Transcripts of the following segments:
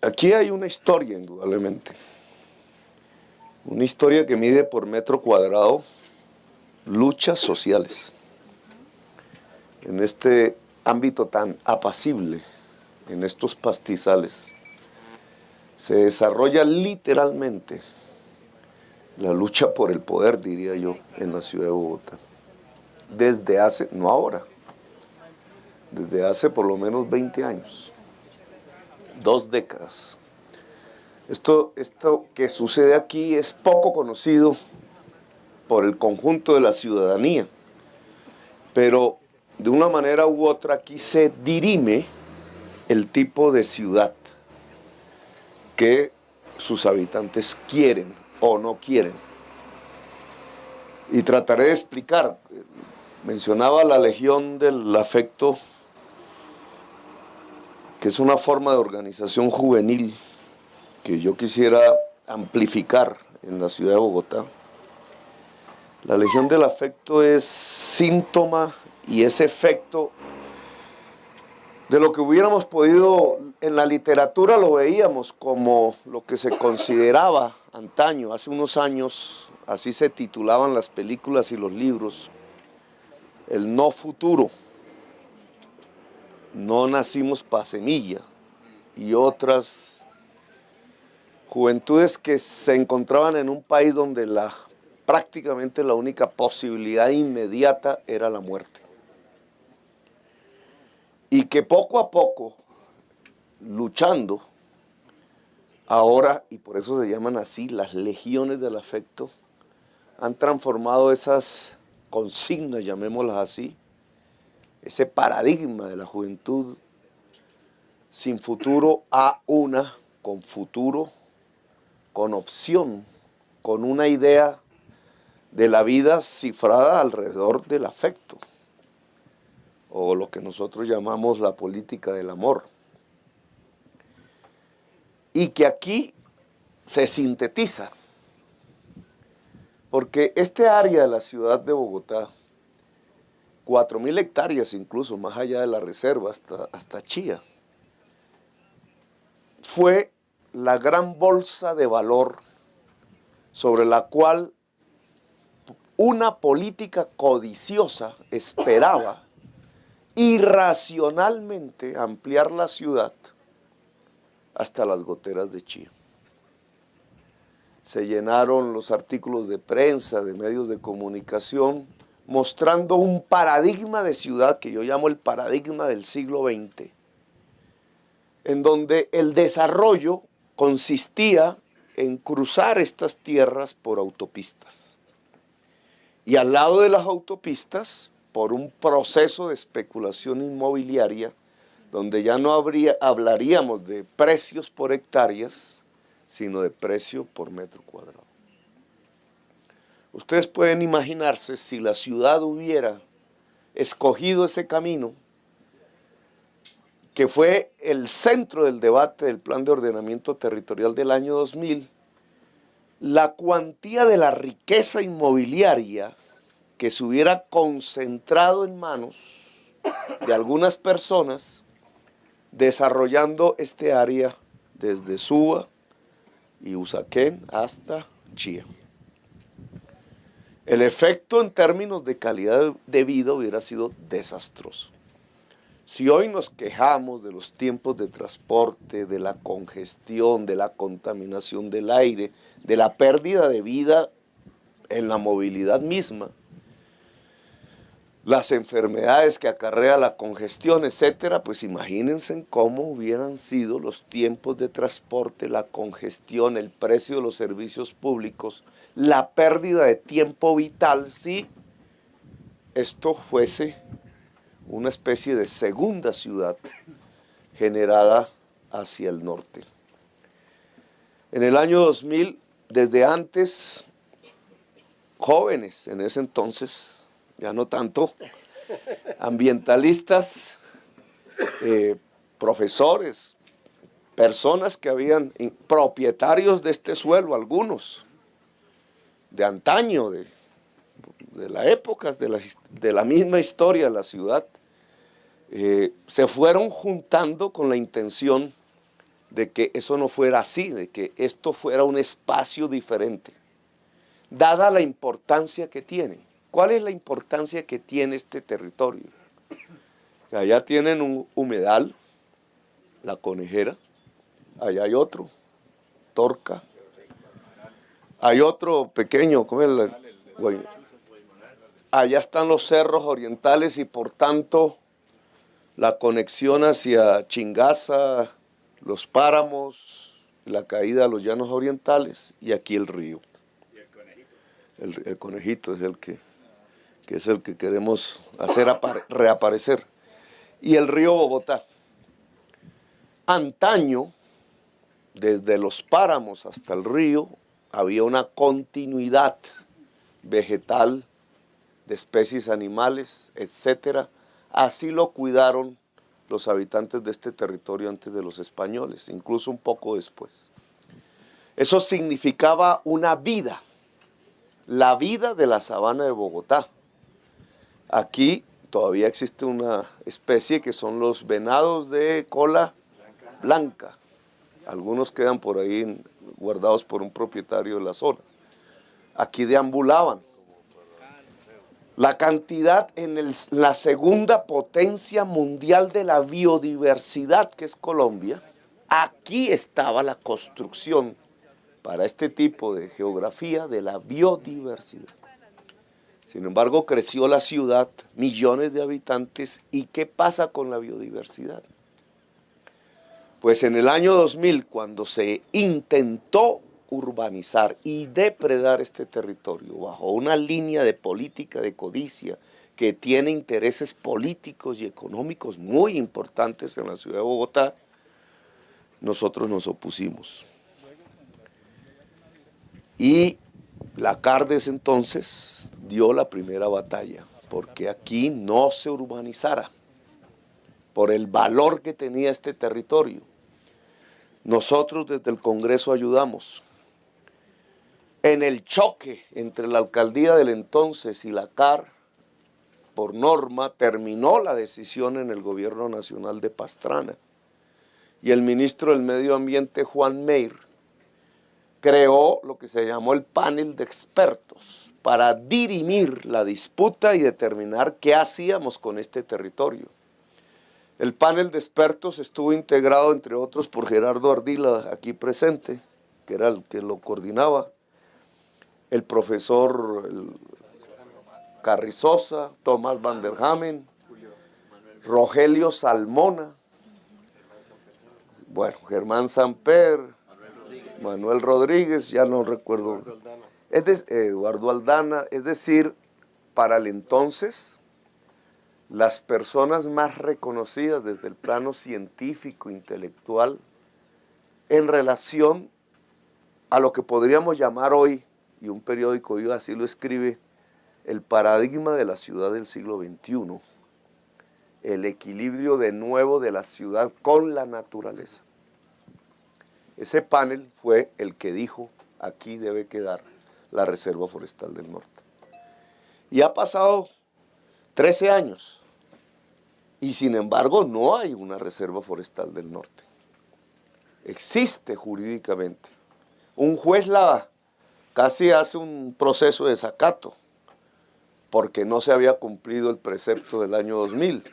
Aquí hay una historia, indudablemente. Una historia que mide por metro cuadrado luchas sociales. En este ámbito tan apacible, en estos pastizales, se desarrolla literalmente la lucha por el poder, diría yo, en la ciudad de Bogotá. Desde hace, no ahora, desde hace por lo menos 20 años, 2 décadas. Esto que sucede aquí es poco conocido por el conjunto de la ciudadanía, pero de una manera u otra aquí se dirime el tipo de ciudad que sus habitantes quieren o no quieren. Y trataré de explicar. Mencionaba la Legión del Afecto, que es una forma de organización juvenil que yo quisiera amplificar en la ciudad de Bogotá. La Legión del Afecto es síntoma y es efecto de lo que hubiéramos podido, en la literatura lo veíamos como lo que se consideraba antaño, hace unos años, así se titulaban las películas y los libros, el no futuro, no nacimos pa' semilla, y otras juventudes que se encontraban en un país donde prácticamente la única posibilidad inmediata era la muerte. Y que poco a poco, luchando, ahora, y por eso se llaman así, las legiones del afecto, han transformado esas consignas, llamémoslas así, ese paradigma de la juventud sin futuro a una con futuro, con opción, con una idea de la vida cifrada alrededor del afecto, o lo que nosotros llamamos la política del amor. Y que aquí se sintetiza, porque este área de la ciudad de Bogotá, 4.000 hectáreas incluso, más allá de la reserva, hasta Chía, fue la gran bolsa de valor sobre la cual una política codiciosa esperaba irracionalmente ampliar la ciudad hasta las goteras de Chía. Se llenaron los artículos de prensa, de medios de comunicación, mostrando un paradigma de ciudad que yo llamo el paradigma del siglo XX, en donde el desarrollo consistía en cruzar estas tierras por autopistas. Y al lado de las autopistas, por un proceso de especulación inmobiliaria, donde ya no hablaríamos de precios por hectáreas, sino de precio por metro cuadrado. Ustedes pueden imaginarse si la ciudad hubiera escogido ese camino, que fue el centro del debate del Plan de Ordenamiento Territorial del año 2000, la cuantía de la riqueza inmobiliaria que se hubiera concentrado en manos de algunas personas desarrollando este área desde Suba y Usaquén hasta Chía. El efecto en términos de calidad de vida hubiera sido desastroso. Si hoy nos quejamos de los tiempos de transporte, de la congestión, de la contaminación del aire, de la pérdida de vida en la movilidad misma, las enfermedades que acarrea la congestión, etcétera, pues imagínense cómo hubieran sido los tiempos de transporte, la congestión, el precio de los servicios públicos, la pérdida de tiempo vital si esto fuese una especie de segunda ciudad generada hacia el norte. En el año 2000, desde antes, jóvenes en ese entonces, ya no tanto, ambientalistas, profesores, personas que habían, propietarios de este suelo, algunos, de antaño, de la época, de la misma historia de la ciudad, se fueron juntando con la intención de que eso no fuera así, de que esto fuera un espacio diferente, dada la importancia que tiene. ¿Cuál es la importancia que tiene este territorio? Allá tienen un humedal, la Conejera, allá hay otro, Torca, hay otro pequeño, ¿cómo es la? Allá están los cerros orientales y por tanto la conexión hacia Chingaza, los páramos, la caída a los llanos orientales y aquí el río. ¿Y el conejito? El conejito es el que es el que queremos hacer reaparecer. Y el río Bogotá. Antaño, desde los páramos hasta el río, había una continuidad vegetal, de especies animales, etcétera. Así lo cuidaron los habitantes de este territorio antes de los españoles, incluso un poco después. Eso significaba una vida, la vida de la sabana de Bogotá. Aquí todavía existe una especie que son los venados de cola blanca. Algunos quedan por ahí guardados por un propietario de la zona. Aquí deambulaban. La cantidad en la segunda potencia mundial de la biodiversidad, que es Colombia, aquí estaba la construcción para este tipo de geografía de la biodiversidad. Sin embargo, creció la ciudad, millones de habitantes, ¿y qué pasa con la biodiversidad? Pues en el año 2000, cuando se intentó urbanizar y depredar este territorio bajo una línea de política de codicia que tiene intereses políticos y económicos muy importantes en la ciudad de Bogotá, nosotros nos opusimos. Y la CARDES entonces dio la primera batalla, porque aquí no se urbanizara, por el valor que tenía este territorio. Nosotros desde el Congreso ayudamos. En el choque entre la alcaldía del entonces y la CAR, por norma, terminó la decisión en el gobierno nacional de Pastrana. Y el ministro del Medio Ambiente, Juan Meir, creó lo que se llamó el panel de expertos para dirimir la disputa y determinar qué hacíamos con este territorio. El panel de expertos estuvo integrado, entre otros, por Gerardo Ardila, aquí presente, que era el que lo coordinaba, el profesor Carrizosa, Tomás Van der Hamen, Rogelio Salmona, bueno, Germán Samper, Manuel Rodríguez, ya no recuerdo, Eduardo Aldana, es decir, para el entonces, las personas más reconocidas desde el plano científico, intelectual, en relación a lo que podríamos llamar hoy, y un periódico hoy así lo escribe, el paradigma de la ciudad del siglo XXI, el equilibrio de nuevo de la ciudad con la naturaleza. Ese panel fue el que dijo, aquí debe quedar la Reserva Forestal del Norte. Y ha pasado 13 años, y sin embargo no hay una Reserva Forestal del Norte. Existe jurídicamente. Un juez casi hace un proceso de desacato, porque no se había cumplido el precepto del año 2000.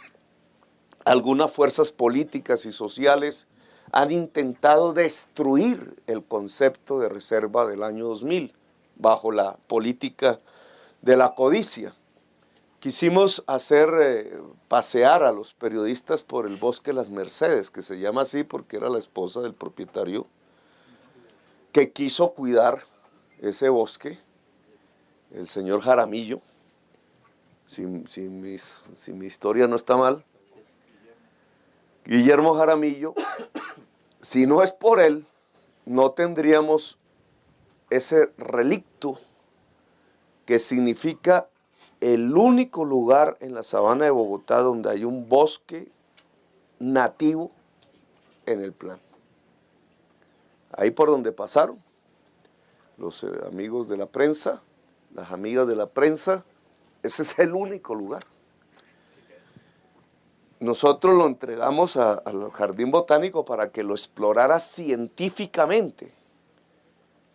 Algunas fuerzas políticas y sociales han intentado destruir el concepto de reserva del año 2000 bajo la política de la codicia. Quisimos hacer pasear a los periodistas por el bosque Las Mercedes, que se llama así porque era la esposa del propietario que quiso cuidar ese bosque, el señor Jaramillo, si mi historia no está mal, Guillermo Jaramillo. Si no es por él, no tendríamos ese relicto que significa el único lugar en la sabana de Bogotá donde hay un bosque nativo en el plan. Ahí por donde pasaron los amigos de la prensa, las amigas de la prensa, ese es el único lugar. nosotros lo entregamos al Jardín Botánico para que lo explorara científicamente.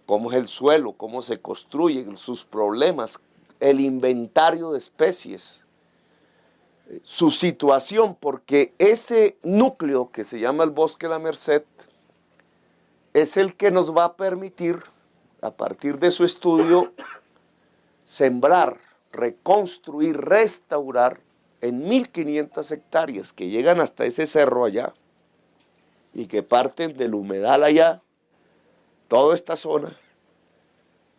Cómo es el suelo, cómo se construyen, sus problemas, el inventario de especies, su situación, porque ese núcleo que se llama el Bosque La Merced es el que nos va a permitir, a partir de su estudio, sembrar, reconstruir, restaurar en 1.500 hectáreas que llegan hasta ese cerro allá y que parten del humedal allá, toda esta zona,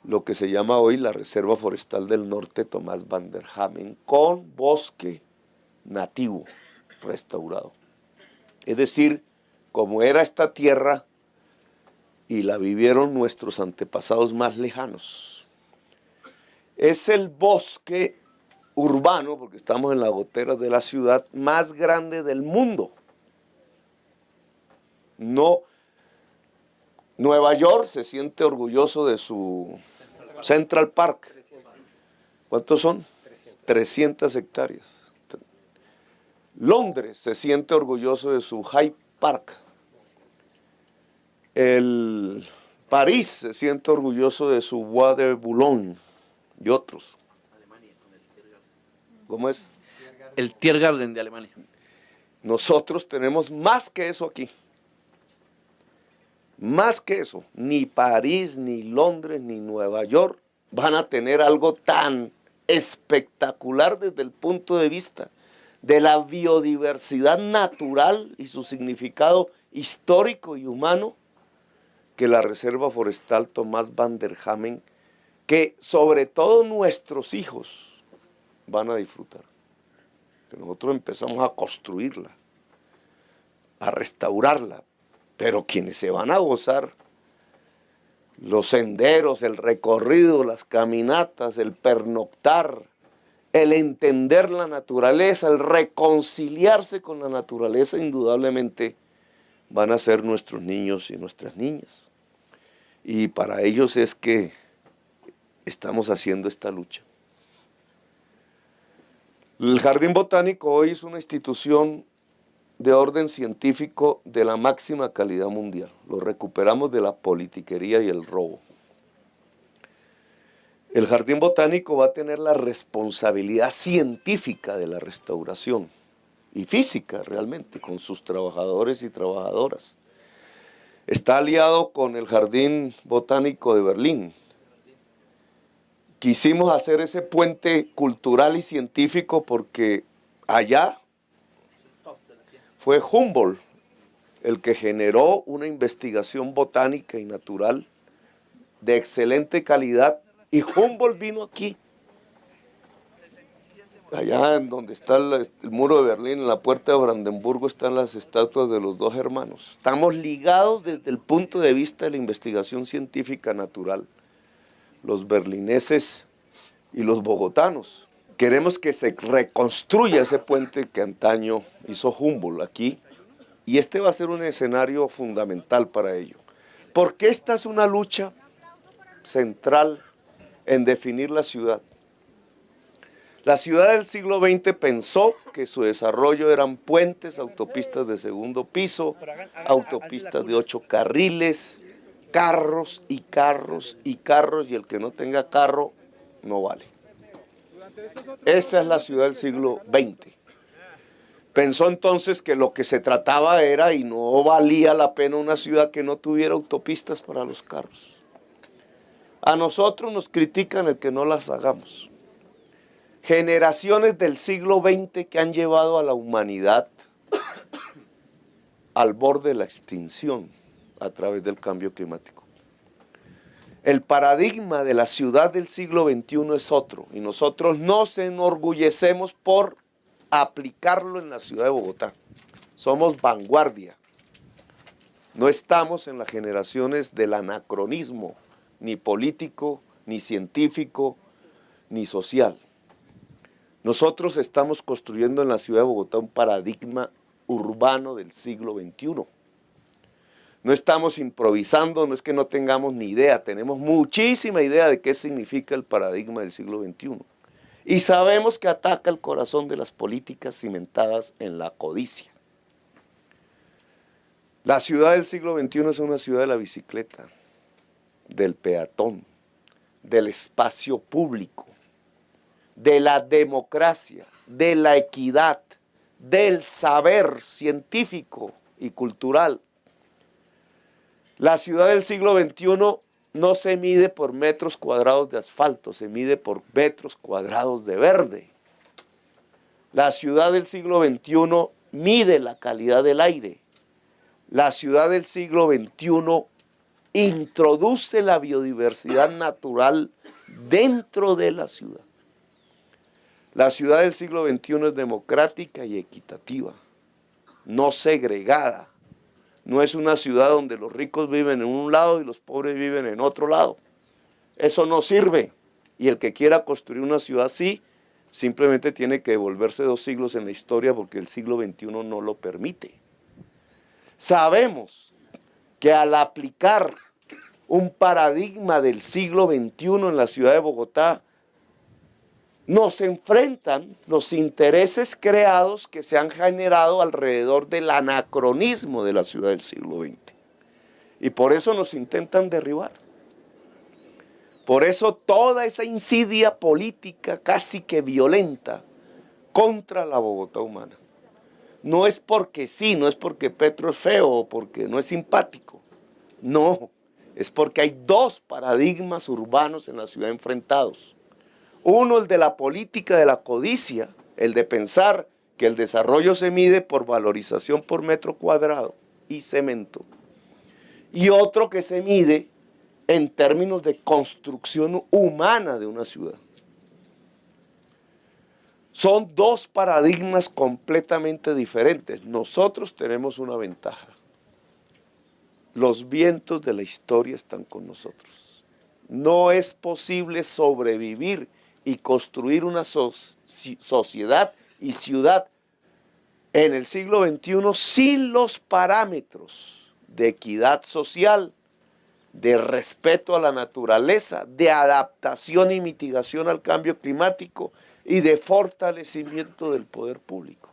lo que se llama hoy la Reserva Forestal del Norte Tomás van der Hamen, con bosque nativo restaurado. Es decir, como era esta tierra y la vivieron nuestros antepasados más lejanos. Es el bosque urbano, porque estamos en la gotera de la ciudad, más grande del mundo. No, Nueva York se siente orgulloso de su Central Park. ¿Cuántos son? 300 hectáreas. Londres se siente orgulloso de su Hyde Park. París se siente orgulloso de su Bois de Boulogne y otros. ¿Cómo es? El Tiergarten de Alemania. Nosotros tenemos más que eso aquí. Más que eso. Ni París, ni Londres, ni Nueva York van a tener algo tan espectacular desde el punto de vista de la biodiversidad natural y su significado histórico y humano que la Reserva Forestal Tomás van der Hamen, que sobre todo nuestros hijos van a disfrutar. Que nosotros empezamos a construirla, a restaurarla, pero quienes se van a gozar, los senderos, el recorrido, las caminatas, el pernoctar, el entender la naturaleza, el reconciliarse con la naturaleza, indudablemente van a ser nuestros niños y nuestras niñas. Y para ellos es que estamos haciendo esta lucha. El Jardín Botánico hoy es una institución de orden científico de la máxima calidad mundial. Lo recuperamos de la politiquería y el robo. El Jardín Botánico va a tener la responsabilidad científica de la restauración y física realmente, con sus trabajadores y trabajadoras. Está aliado con el Jardín Botánico de Berlín. Quisimos hacer ese puente cultural y científico porque allá fue Humboldt el que generó una investigación botánica y natural de excelente calidad, y Humboldt vino aquí. Allá en donde está el muro de Berlín, en la puerta de Brandenburgo, están las estatuas de los dos hermanos. Estamos ligados desde el punto de vista de la investigación científica natural, los berlineses y los bogotanos. Queremos que se reconstruya ese puente que antaño hizo Humboldt aquí, y este va a ser un escenario fundamental para ello. Porque esta es una lucha central en definir la ciudad. La ciudad del siglo XX pensó que su desarrollo eran puentes, autopistas de segundo piso, autopistas de 8 carriles, carros y carros y carros, y el que no tenga carro no vale. Esa es la ciudad del siglo XX. Pensó entonces que lo que se trataba era, y no valía la pena una ciudad que no tuviera autopistas para los carros. A nosotros nos critican el que no las hagamos. Generaciones del siglo XX que han llevado a la humanidad al borde de la extinción a través del cambio climático. El paradigma de la ciudad del siglo XXI es otro, y nosotros nos enorgullecemos por aplicarlo en la ciudad de Bogotá. Somos vanguardia. No estamos en las generaciones del anacronismo, ni político, ni científico, ni social. Nosotros estamos construyendo en la ciudad de Bogotá un paradigma urbano del siglo XXI. No estamos improvisando, no es que no tengamos ni idea, tenemos muchísima idea de qué significa el paradigma del siglo XXI. Y sabemos que ataca el corazón de las políticas cimentadas en la codicia. La ciudad del siglo XXI es una ciudad de la bicicleta, del peatón, del espacio público, de la democracia, de la equidad, del saber científico y cultural. La ciudad del siglo XXI no se mide por metros cuadrados de asfalto, se mide por metros cuadrados de verde. La ciudad del siglo XXI mide la calidad del aire. La ciudad del siglo XXI introduce la biodiversidad natural dentro de la ciudad. La ciudad del siglo XXI es democrática y equitativa, no segregada. No es una ciudad donde los ricos viven en un lado y los pobres viven en otro lado. Eso no sirve. Y el que quiera construir una ciudad así, simplemente tiene que devolverse 2 siglos en la historia porque el siglo XXI no lo permite. Sabemos que al aplicar un paradigma del siglo XXI en la ciudad de Bogotá, nos enfrentan los intereses creados que se han generado alrededor del anacronismo de la ciudad del siglo XX. Y por eso nos intentan derribar. Por eso toda esa insidia política casi que violenta contra la Bogotá humana. No es porque sí, no es porque Petro es feo o porque no es simpático. No, es porque hay 2 paradigmas urbanos en la ciudad enfrentados. Uno, el de la política de la codicia, el de pensar que el desarrollo se mide por valorización por metro cuadrado y cemento. Y otro que se mide en términos de construcción humana de una ciudad. Son 2 paradigmas completamente diferentes. Nosotros tenemos una ventaja. Los vientos de la historia están con nosotros. No es posible sobrevivir y construir una sociedad y ciudad en el siglo XXI sin los parámetros de equidad social, de respeto a la naturaleza, de adaptación y mitigación al cambio climático y de fortalecimiento del poder público.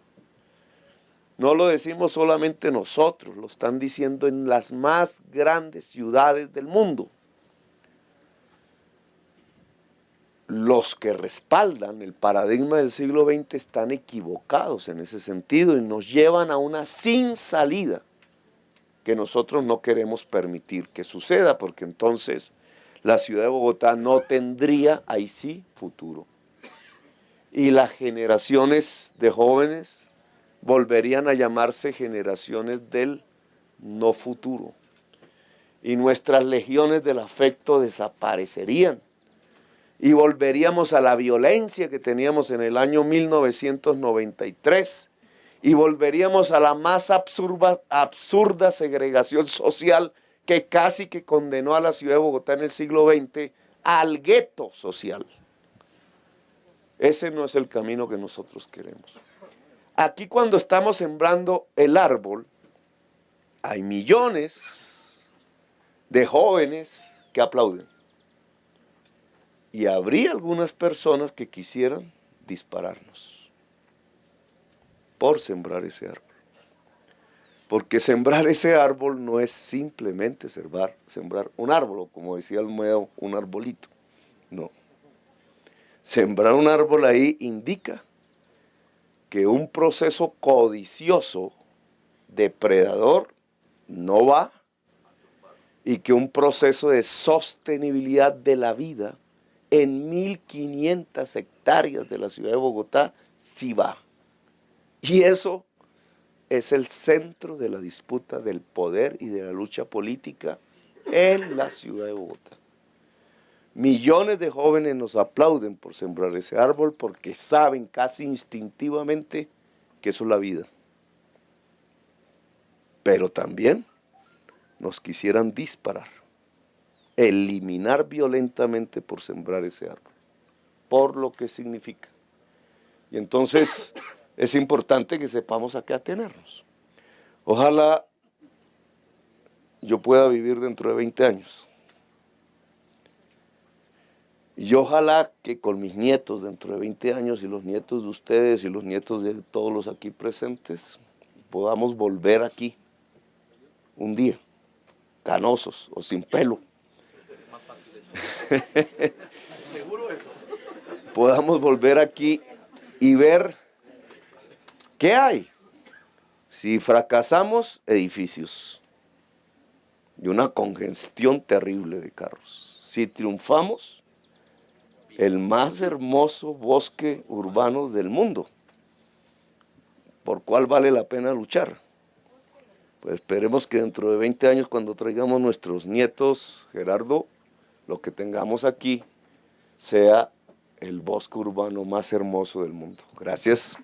No lo decimos solamente nosotros, lo están diciendo en las más grandes ciudades del mundo. Los que respaldan el paradigma del siglo XX están equivocados en ese sentido y nos llevan a una sin salida que nosotros no queremos permitir que suceda, porque entonces la ciudad de Bogotá no tendría, ahí sí, futuro. Y las generaciones de jóvenes volverían a llamarse generaciones del no futuro. Y nuestras legiones del afecto desaparecerían. Y volveríamos a la violencia que teníamos en el año 1993 y volveríamos a la más absurda segregación social que casi que condenó a la ciudad de Bogotá en el siglo XX al gueto social. Ese no es el camino que nosotros queremos. Aquí cuando estamos sembrando el árbol, hay millones de jóvenes que aplauden. Y habría algunas personas que quisieran dispararnos por sembrar ese árbol. Porque sembrar ese árbol no es simplemente sembrar un árbol, o como decía Olmedo, un arbolito. No. Sembrar un árbol ahí indica que un proceso codicioso, depredador, no va, y que un proceso de sostenibilidad de la vida en 1.500 hectáreas de la ciudad de Bogotá sí va. Y eso es el centro de la disputa del poder y de la lucha política en la ciudad de Bogotá. Millones de jóvenes nos aplauden por sembrar ese árbol porque saben casi instintivamente que eso es la vida. Pero también nos quisieran disparar, eliminar violentamente por sembrar ese árbol, por lo que significa. Y entonces es importante que sepamos a qué atenernos. Ojalá yo pueda vivir dentro de 20 años Y ojalá que con mis nietos dentro de 20 años y los nietos de ustedes y los nietos de todos los aquí presentes, podamos volver aquí un día, canosos o sin pelo. Seguro eso. Podamos volver aquí y ver qué hay. Si fracasamos, edificios y una congestión terrible de carros. Si triunfamos, el más hermoso bosque urbano del mundo, por cual vale la pena luchar. Pues esperemos que dentro de 20 años, cuando traigamos nuestros nietos, Gerardo, lo que tengamos aquí sea el bosque urbano más hermoso del mundo. Gracias.